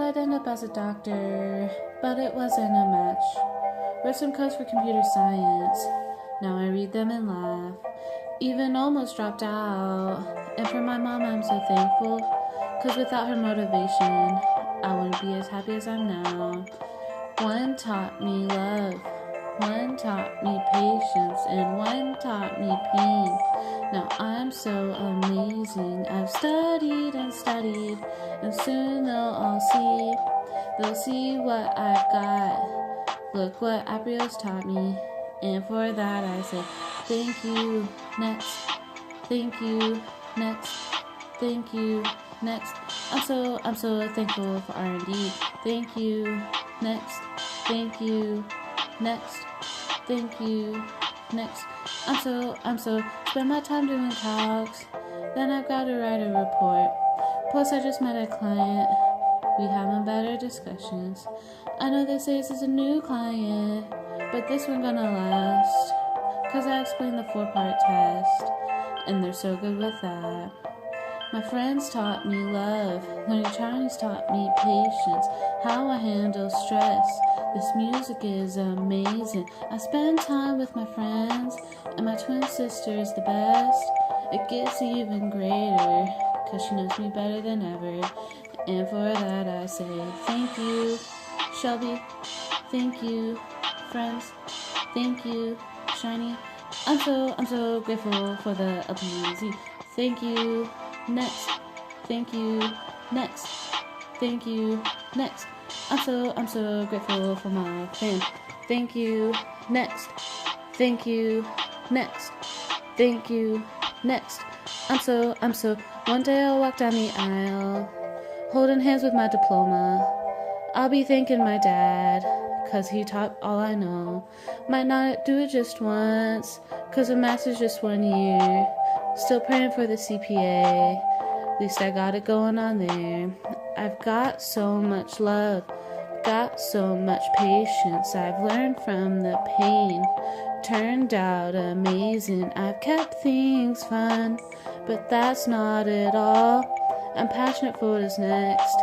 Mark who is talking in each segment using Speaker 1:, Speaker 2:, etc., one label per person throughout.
Speaker 1: I'd end up as a doctor, but it wasn't a match. Wrote some codes for computer science. Now I read them and laugh. Even almost dropped out. And for my mom, I'm so thankful, cause without her motivation, I wouldn't be as happy as I'm now. One taught me love, one taught me patience, and one taught me pain. Now I'm so amazing. I've studied and studied, and soon they'll see what I've got. Look what Aprio's taught me, and for that I say thank you, next, thank you, next, thank you, next. I'm so thankful for R&D. Thank you, next, thank you, next, thank you, next. I'm so spend my time doing calcs, then I've got to write a report. Plus I just met a client, we having better discussions. I know they say this is a new client, but this one gonna last, cause I explained the 4-part test, and they're so good with that. My friends taught me love, learning Chinese taught me patience, how I handle stress. This music is amazing. I spend time with my friends, and my twin sister is the best. It gets even greater, cause she knows me better than ever. And for that I say thank you, Shelby, thank you, friends, thank you, Shiny. I'm so grateful for the LPZ. Thank you, next, thank you, next, thank you, next. I'm so grateful for my fam. Thank you, next, thank you, next, thank you, next. I'm so, one day I'll walk down the aisle, holding hands with my diploma. I'll be thanking my dad, cause he taught all I know. Might not do it just once, cause a master's just 1 year. Still praying for the CPA, at least I got it going on there. I've got so much love, got so much patience. I've learned from the pain, turned out amazing. I've kept things fun, but that's not it all. I'm passionate for what is next,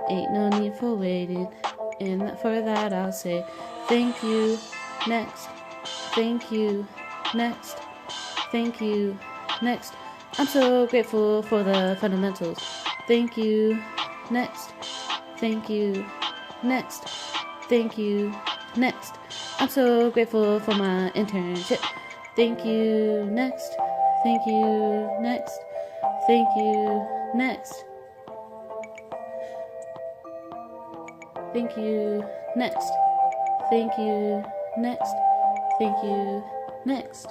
Speaker 1: ain't no need for waiting. And for that I'll say thank you, next, thank you, next, thank you, next. I'm so grateful for the fundamentals. Thank you, next, thank you, next, thank you, next. I'm so grateful for my internship. Thank you, next, thank you, next, thank you, next. Thank you, next, thank you, next, thank you, next.